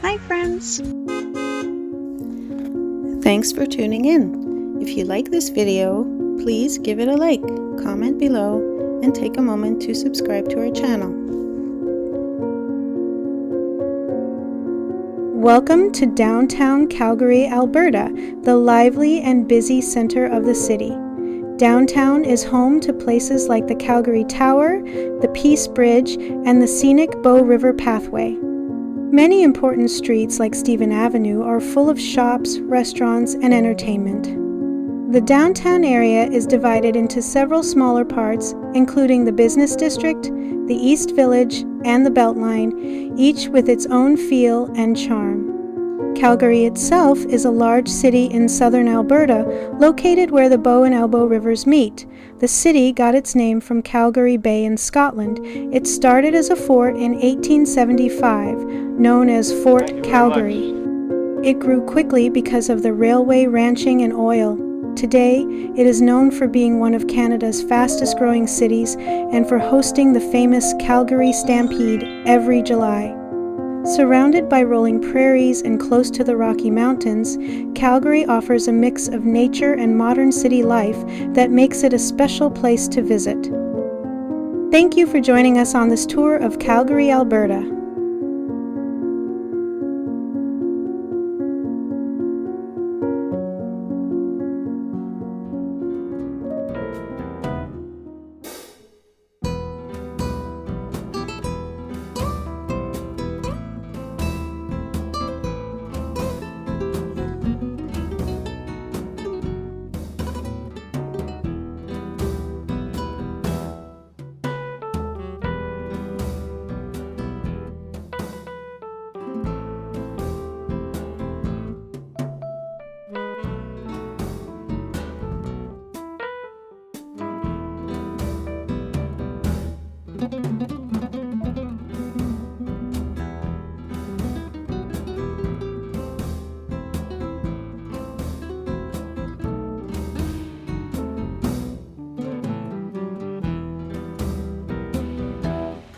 Hi friends! Thanks for tuning in. If you like this video, please give it a like, comment below, and take a moment to subscribe to our channel. Welcome to downtown Calgary, Alberta, the lively and busy center of the city. Downtown is home to places like the Calgary Tower, the Peace Bridge, and the scenic Bow River Pathway. Many important streets like Stephen Avenue are full of shops, restaurants, and entertainment. The downtown area is divided into several smaller parts, including the Business District, the East Village, and the Beltline, each with its own feel and charm. Calgary itself is a large city in southern Alberta, located where the Bow and Elbow rivers meet. The city got its name from Calgary Bay in Scotland. It started as a fort in 1875, known as Fort Calgary. It grew quickly because of the railway, ranching, and oil. Today, it is known for being one of Canada's fastest-growing cities and for hosting the famous Calgary Stampede every July. Surrounded by rolling prairies and close to the Rocky Mountains, Calgary offers a mix of nature and modern city life that makes it a special place to visit. Thank you for joining us on this tour of Calgary, Alberta.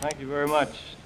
Thank you very much.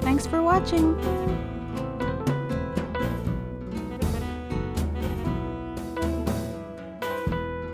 Thanks for watching!